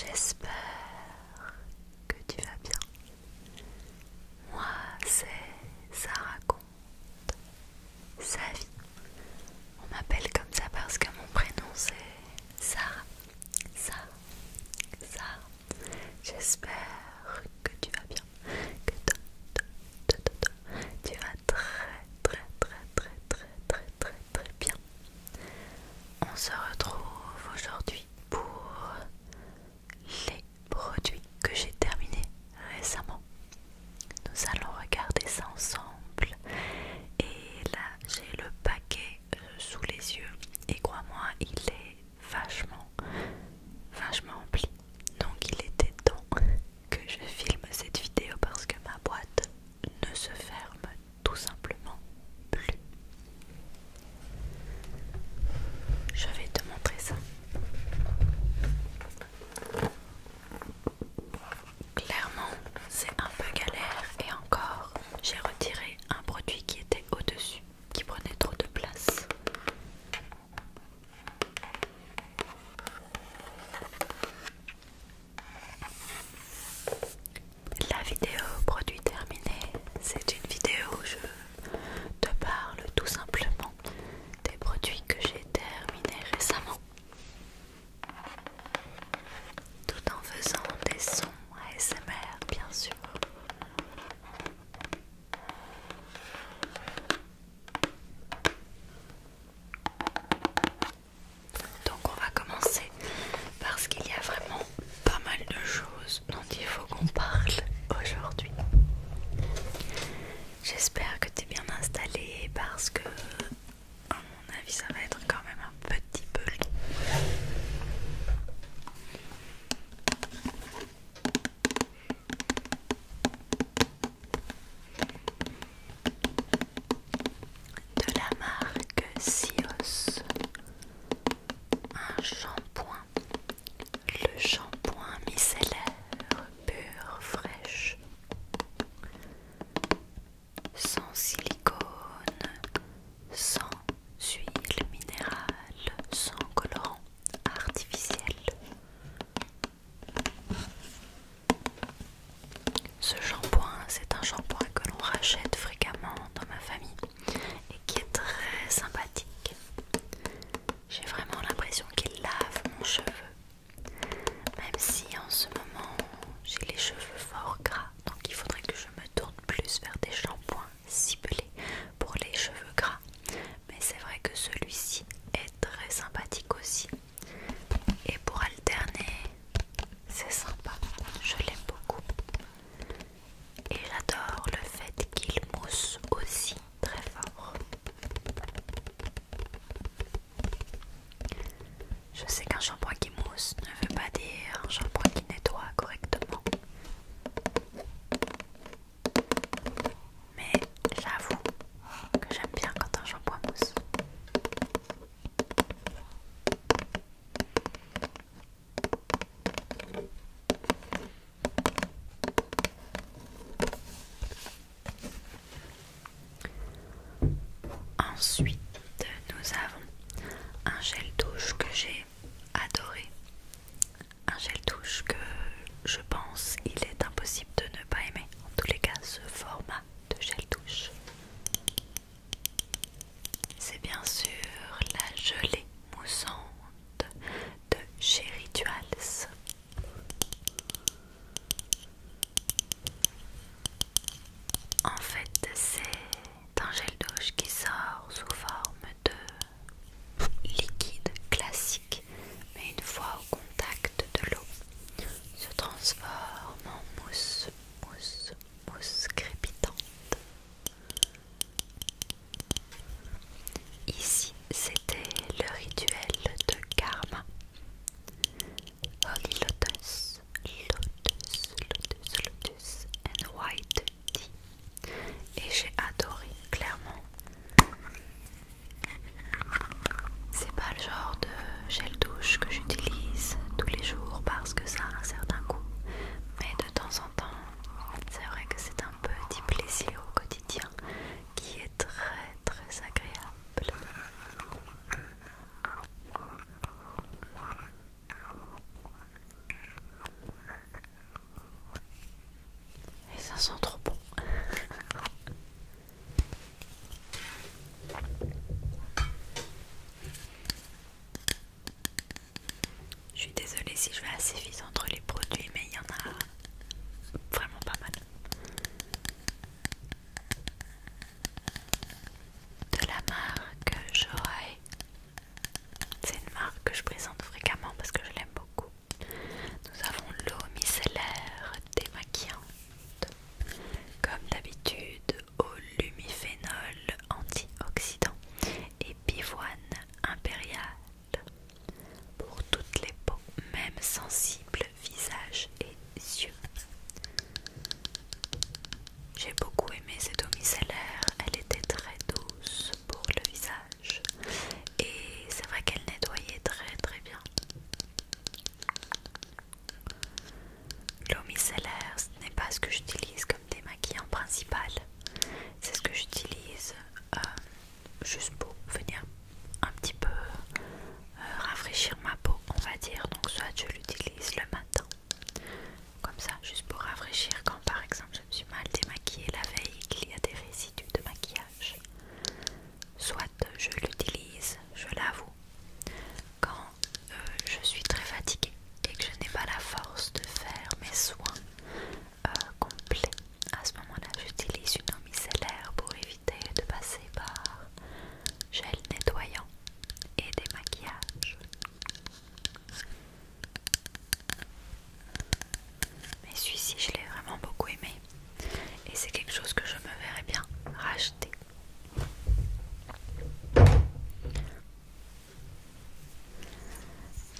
J'espère que tu vas bien. Moi, c'est Sarah raconte sa vie. On m'appelle comme ça parce que mon prénom c'est Sarah. J'espère que tu vas bien, que tu vas très bien. On se retrouve aujourd'hui pour les produits que j'ai terminés récemment. Nous allons regarder ça ensemble. Et là, j'ai le paquet sous les yeux. Et crois-moi, il est vachement rempli. Donc il était temps que je filme cette vidéo parce que ma boîte ne se ferme tout simplement plus. Je vais te montrer ça. Clairement, c'est un peu galère et encore, j'ai retiré un produit qui était au-dessus, qui prenait trop de place. La vidéo produit terminé, c'est une vidéo où je te parle tout simplement des produits que j'ai terminés récemment, tout en faisant des sons ASMR bien sûr. Donc on va commencer parce qu'il y a vraiment pas mal de choses dont il faut qu'on parle aujourd'hui. J'espère que tu es bien installé parce que à mon avis ça va être quand même un petit peu long. De la marque Sios, un shampoing, le shampoing micellaire pur fraîche, sans silicone, sans huile minérale, sans colorant artificiel. Ce shampoing, c'est un shampoing que l'on rachète fréquemment dans ma famille et qui est très sympathique. J'ai vraiment l'impression qu'il lave mon cheveu, même si en ce moment j'ai les cheveux fort gras, donc il faudrait que je me tourne plus vers des shampoings ciblés pour les cheveux gras. Mais c'est vrai que celui-ci est très sympathique aussi. Et pour alterner, c'est sympa, je l'aime beaucoup. Et j'adore le fait qu'il mousse aussi très fort. Je sais qu'un shampoing qui mousse ne veut pas dire un shampoing qui nettoie correctement. Mais j'avoue que j'aime bien quand un shampoing mousse. Ensuite, nous avons un gel douche que j'ai adoré. si je vais assez vite entre les produits, mais il y en a vraiment pas mal. De la marque Joy. C'est une marque que je présente fréquemment parce que je l'aime beaucoup. Nous avons l'eau micellaire démaquillante. Comme d'habitude, au lumiphénol antioxydant et pivoine impériale. Pour toutes les peaux, même sensibles, visage et yeux. J'ai beaucoup aimé cette eau micellaire, elle était très douce pour le visage et c'est vrai qu'elle nettoyait très bien. L'eau micellaire, ce n'est pas ce que j'utilise comme démaquillant principal, c'est ce que j'utilise juste pour venir un petit peu rafraîchir ma peau, on va dire. Donc soit je l'utilise le matin comme ça, juste pour rafraîchir quand par exemple je me suis mal démaquillée la veille et qu'il y a des résidus de maquillage. Soit je l'utilise, je l'avoue, quand je suis très fatiguée et que je n'ai pas la force de faire mes soins complets. À ce moment-là, j'utilise une eau micellaire pour éviter de passer par gel nettoyant et démaquillage. Mais celui-ci, je l'ai vraiment beaucoup aimé et c'est quelque chose que je me verrais bien racheter.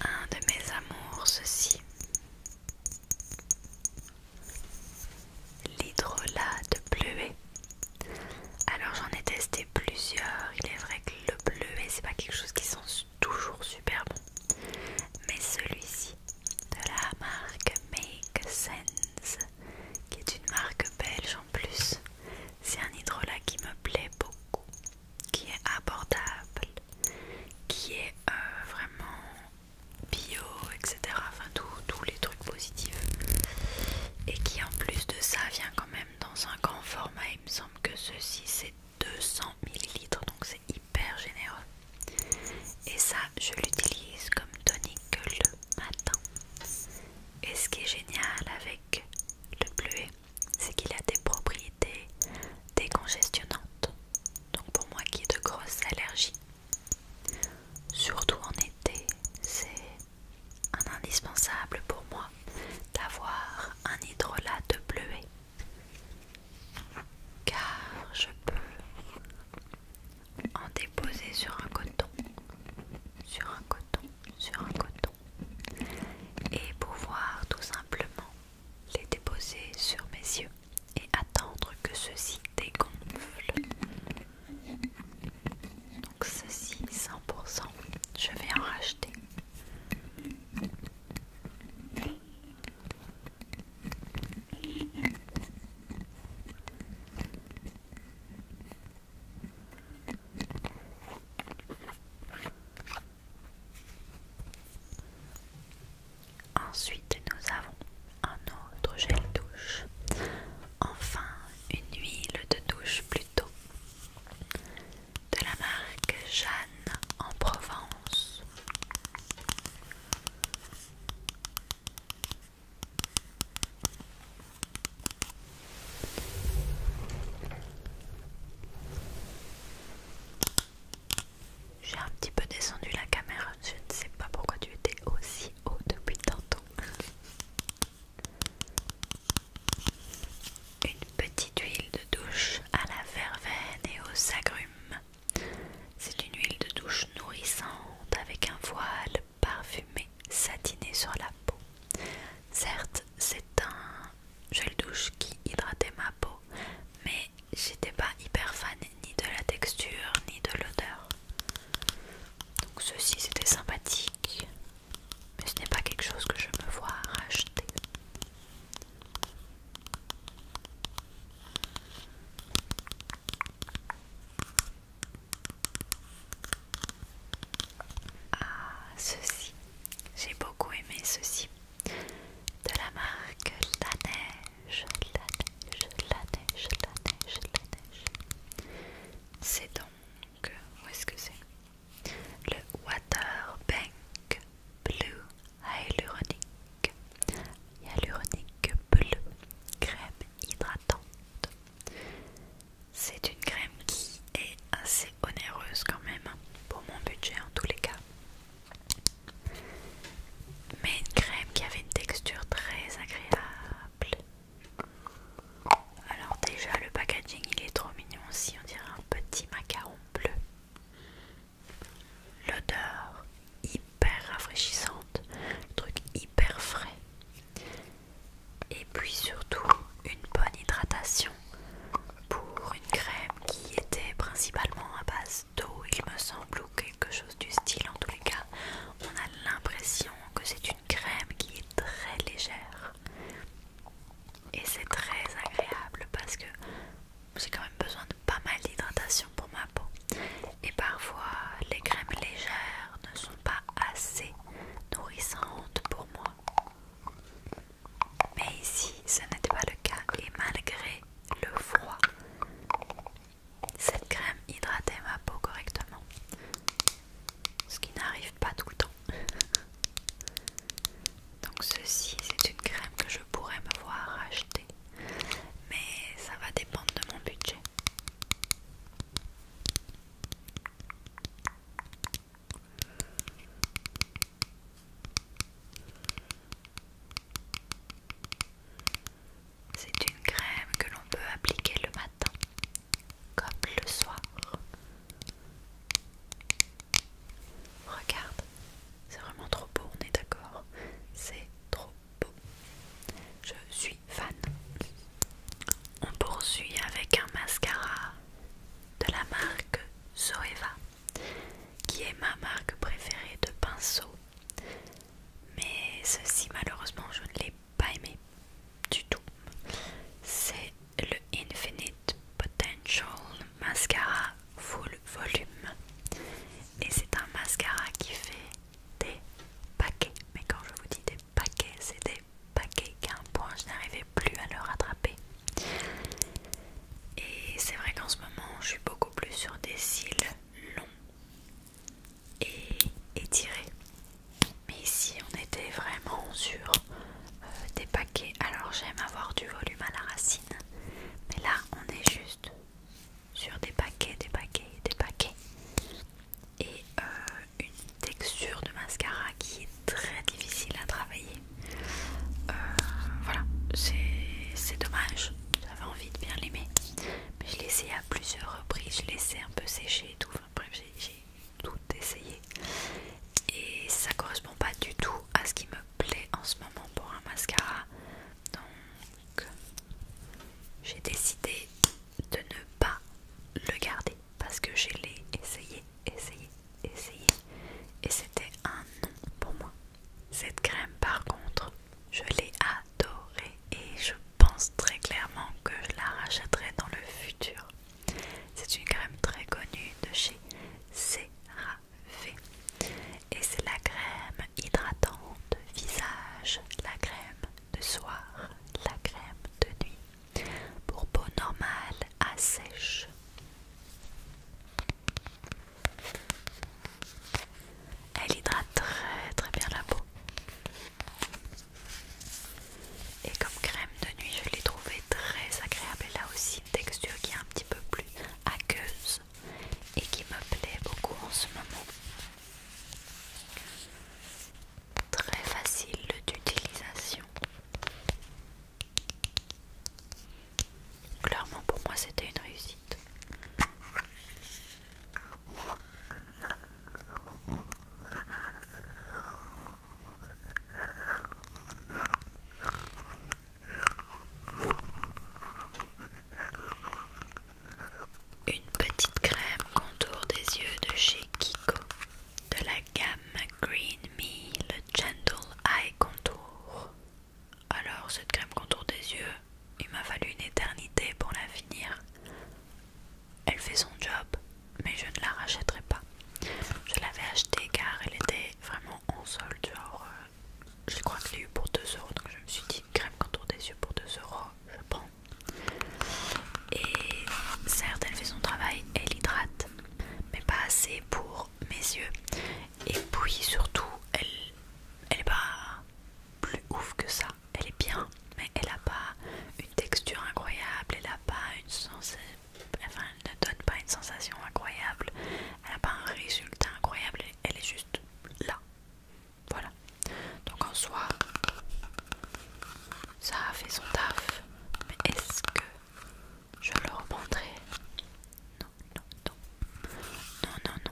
Un de mes amours, ceci, l'hydrolat de bleuet. Alors j'en ai testé plusieurs, il est vrai que le bleuet c'est pas quelque chose qui sent toujours super bon, mais celui-ci de la marque Make Sense, qui est une marque belge en plus, c'est un hydrolat qui me plaît beaucoup, qui est abordable, qui est vraiment bio, etc. Enfin tous les trucs positifs. Et qui en plus de ça vient quand même dans un grand format. Il me semble que ceci c'est 200 ml, donc c'est hyper généreux. Et ça je l'utilise comme tonique le matin. Et ce qui est génial avec le bleuet, c'est qu'il a des propriétés décongestionnantes. Donc pour moi qui ai de grosses allergies, surtout en été, c'est un indispensable pour moi d'avoir un hydrolat de bleuet, car je peux en déposer sur un coton, et pouvoir tout simplement les déposer sur mes yeux et attendre que ceux-ci dégonflent. Donc ceci 100%, je vais en racheter. Ensuite, nous avons un autre gel douche. Enfin, une huile de douche plutôt. De la marque Jeanne en Provence. J'ai un petit peu descendu la caméra, je ne sais pas pourquoi tu étais aussi haut depuis tantôt. Une petite huile de douche à la verveine et aux agrumes. C'est une huile de douche nourrissante avec un voile parfumé satiné sur la peau. Certes, c'est un gel douche qui hydratait ma peau, mais j'étais pas hyper fan ni de la texture ni de l'odeur. Donc ceci c'était sympathique, mais ce n'est pas quelque chose que je me vois racheter. Ah, ceci, j'ai beaucoup aimé ceci. De la marque La Neige. C'est donc, où est-ce que c'est? Le Water et étiré. Mais ici on était vraiment sur des paquets. Alors j'aime avoir du volume à la racine, mais là on est juste sur des paquets, des paquets, des paquets. Et une texture de mascara qui est très difficile à travailler. Voilà, c'est dommage, j'avais envie de bien l'aimer, mais je l'ai essayé à plusieurs reprises, je l'ai laissé un peu sécher et tout, enfin bref j'ai tout essayé et ça correspond pas du tout à ce qui me plaît en ce moment pour un mascara. Donc j'ai décidé de ne pas le garder parce que je l'ai essayé et c'était un non pour moi. Cette crème par contre je l'ai adorée et je pense très clairement que je la rachèterai dans le futur. C'est une crème très connue de chez CeraVe et c'est la crème hydratante visage, la crème de soir, la crème de nuit pour peau normale à sèche. Elle hydrate très bien la peau. Et comme crème de nuit, je l'ai trouvée très agréable. Elle a aussi une texture qui est un petit peu plus aqueuse et qui me plaît beaucoup en ce moment. Très facile d'utilisation. Clairement pour moi c'était une réussite. Une petite crème contour des yeux de chez Kiko, de la gamme Green Me, le Gentle Eye Contour. Alors cette crème contour des yeux, il m'a fallu une éternité pour la finir. Elle fait son job, mais je ne la rachèterai pas. Je l'avais achetée car elle était vraiment en solde, genre je crois que je l'ai eu pour 2 euros, donc je me suis dit une crème contour des yeux pour 2 euros, je prends. Et certes elle fait son travail, elle hydrate, mais pas assez pour mes yeux. Et puis surtout elle est pas plus ouf que ça. Elle est bien, mais elle a pas une texture incroyable, elle a pas une sensation, enfin elle ne donne pas une sensation incroyable, elle a pas un résultat incroyable, elle est juste là. Voilà. Donc en soi, ça a fait son taf, mais est-ce que je le reprendrai? Non, non, non. Non, non, non.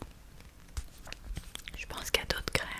Je pense qu'il y a d'autres crèmes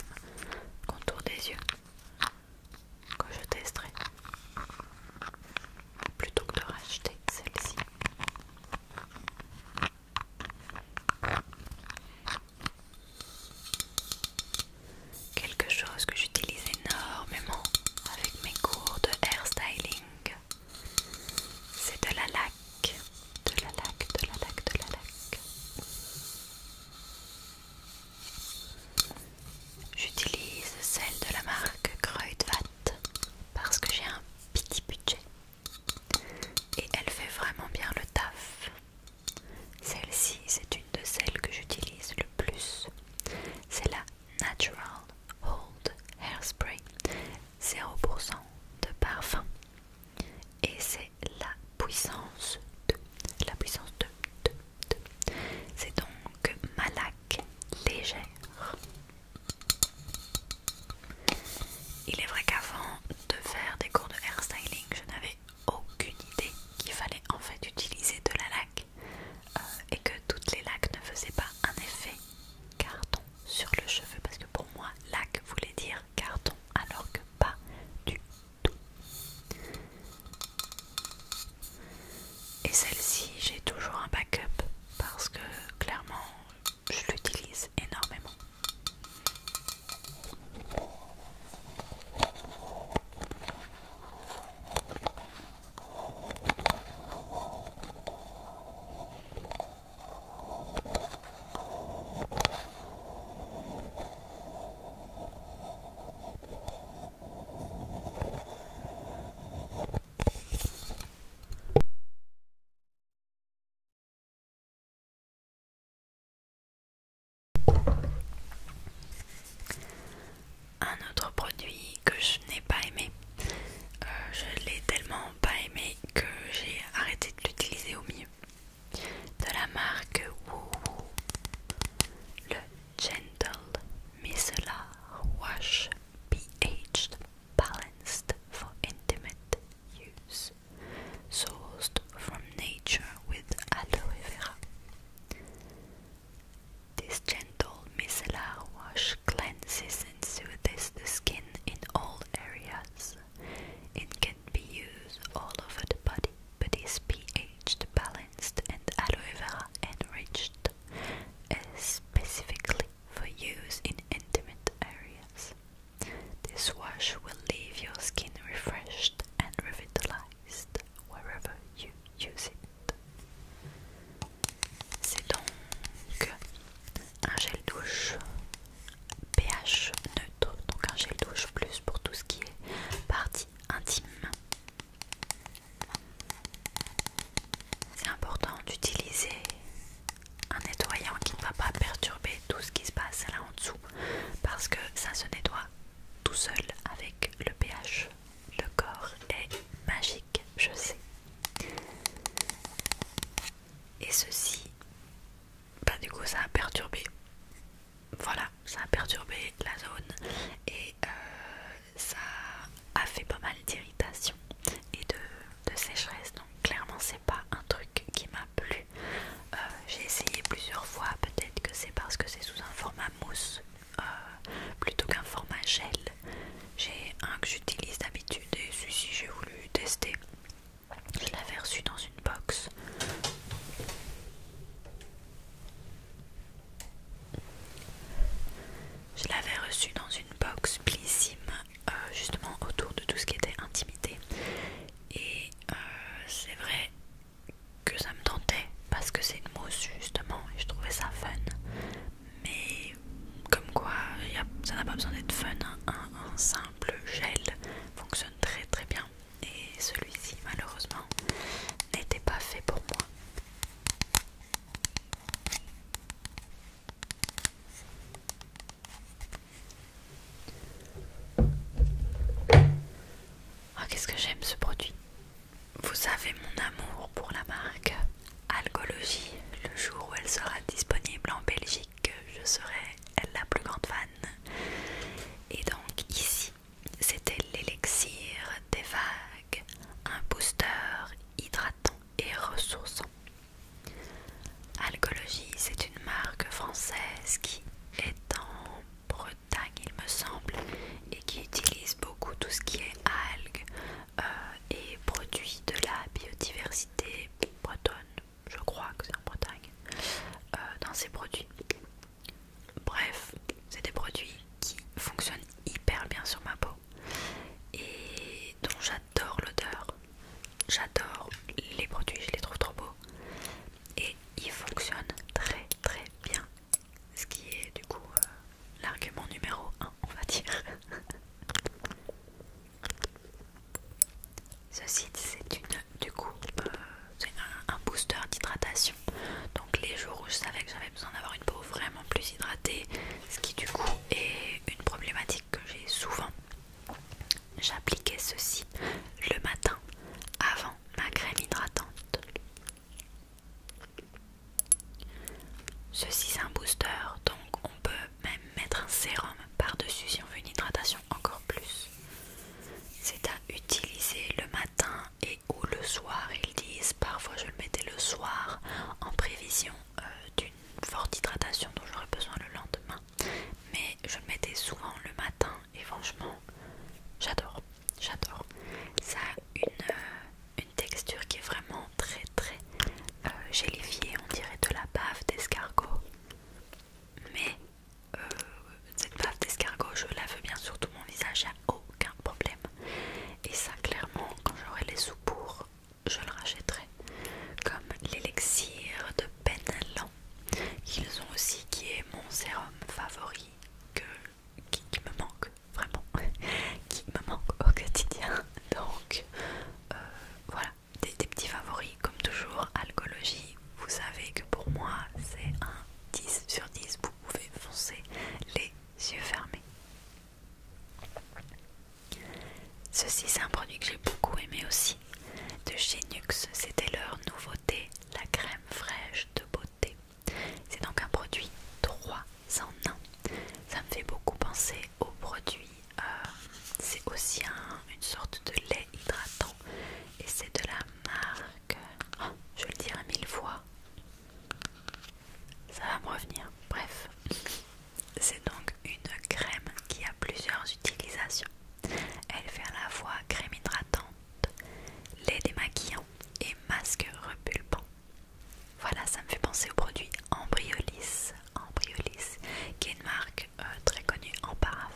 voilà, ça a perturbé la zone et ça a fait pas mal d'irritation et de sécheresse. Donc clairement c'est pas un truc qui m'a plu. J'ai essayé plusieurs fois, peut-être que c'est parce que c'est sous un format mousse plutôt qu'un format gel. J'ai un que j'utilise d'habitude et celui-ci j'ai voulu tester. Je l'avais reçu dans une box. Je l'avais reçu dans une box Plissime, justement autour de tout ce qui était intimité. Et c'est vrai que ça me tentait parce que c'est une mousse justement et je trouvais ça fun. Mais comme quoi, ça n'a pas besoin d'être fun, hein. Un simple gel fonctionne très très bien. Et celui-ci malheureusement n'était pas fait pour moi. Oh, qu'est-ce que j'aime ce produit. Vous savez mon amour pour la marque Algologie. Le jour où elle sera disponible en Belgique, je serai la plus grande fan. Et donc ici, c'était l'élixir des vagues, un booster hydratant et ressourçant. Algologie, c'est une marque française qui est en Bretagne, il me semble, et qui utilise beaucoup tout ce qui est algues et produits de la biodiversité bretonne. Je crois que c'est en Bretagne, dans ces produits. Bref, c'est des produits qui fonctionnent hyper bien sur ma peau et dont j'adore l'odeur. J'adore les produits, je les trouve trop beaux et ils fonctionnent très très bien, ce qui est du coup l'argument numéro 1, on va dire. Ceci c'est c'est un booster d'hydratation. Donc les jours où je savais que j'avais besoin d'avoir une peau vraiment plus hydratée, ce qui du coup est une problématique que j'ai souvent, j'appliquais ceci le matin avant ma crème hydratante. Ceci c'est un booster, donc on peut même mettre un sérum par-dessus si on veut une hydratation encore plus. C'est à utiliser le matin et ou le soir, ils disent. Parfois je le mettais le soir en prévision d'une forte hydratation dont j'aurais besoin le lendemain. Mais je le mettais souvent le matin et franchement j'adore, j'adore. Ça a une texture qui est vraiment très très gélifiée, on dirait de la bave d'escargot. Mais cette bave d'escargot, je la veux bien sur tout mon visage, il n'y a aucun problème. Et ça, clairement, quand j'aurai les sous pour, je le rachèterai. Comme l'élixir de Penellan, qu'ils ont aussi, qui est mon sérum favori, qui me manque vraiment, qui me manque au quotidien. Donc voilà, des petits favoris comme toujours. Algologie, vous savez que pour moi c'est un 10 sur 10, vous pouvez foncer les yeux fermés. Ceci c'est un produit que j'ai beaucoup aimé aussi, de chez Nuxe. C'était leur nouveauté, la crème fraîche de beauté. C'est donc un produit 3 en 1. Ça me fait beaucoup penser au produit, c'est aussi une sorte de lait hydratant et c'est de la marque, oh, je le dirai 1000 fois, ça va me revenir. Bref, c'est donc une crème qui a plusieurs utilisations. Elle fait à la fois crème hydratante, lait démaquillant et masque repulpant. Voilà, ça me fait penser au produit Embryolis, qui est une marque très connue en parfum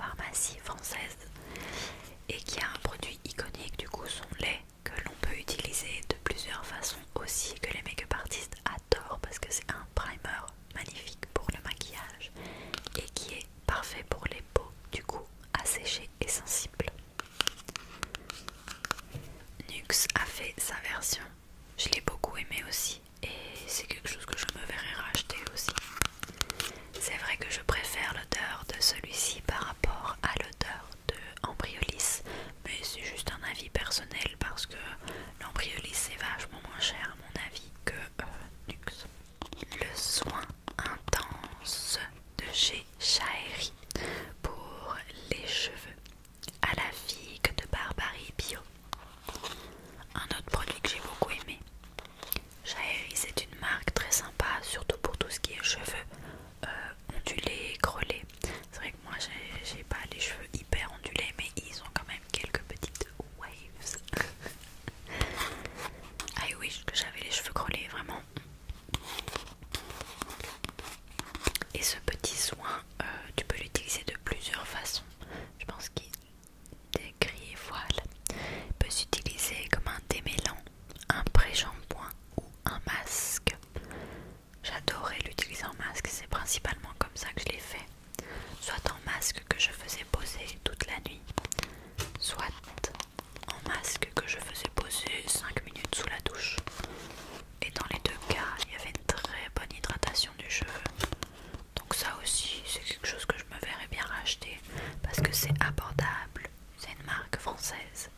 française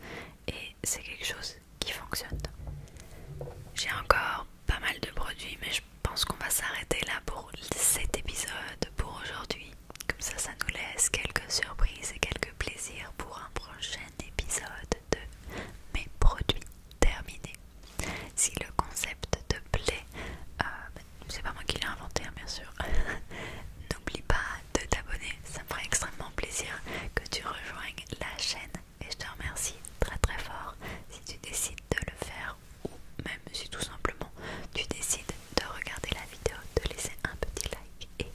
et c'est quelque chose qui fonctionne. J'ai encore pas mal de produits, mais je pense qu'on va s'arrêter là pour cet épisode pour aujourd'hui. Comme ça nous laisse quelques surprises et quelques plaisirs pour un prochain épisode de mes produits terminés. Si le concept te plaît, c'est pas moi qui l'ai inventé, hein, bien sûr. N'oublie pas de t'abonner, ça me ferait extrêmement plaisir que tu rejoignes la chaîne et je te remercie très très fort si tu décides de le faire ou même si tout simplement tu décides de regarder la vidéo, de laisser un petit like et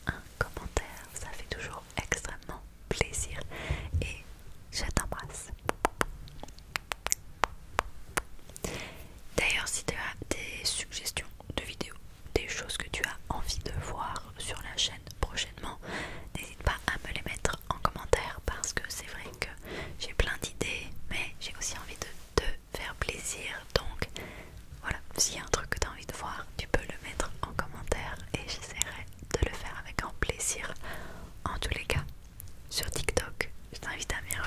un commentaire, ça fait toujours extrêmement plaisir et je t'embrasse. D'ailleurs, si tu as des suggestions de vidéos, des choses que tu as envie de voir sur la chaîne prochainement, n'hésite pas à me les mettre en commentaire parce que c'est vrai que j'ai plein d'idées mais j'ai aussi envie de te faire plaisir, donc voilà, s'il y a un truc que tu as envie de voir, tu peux le mettre en commentaire et j'essaierai de le faire avec grand plaisir. En tous les cas, sur TikTok, je t'invite à m'y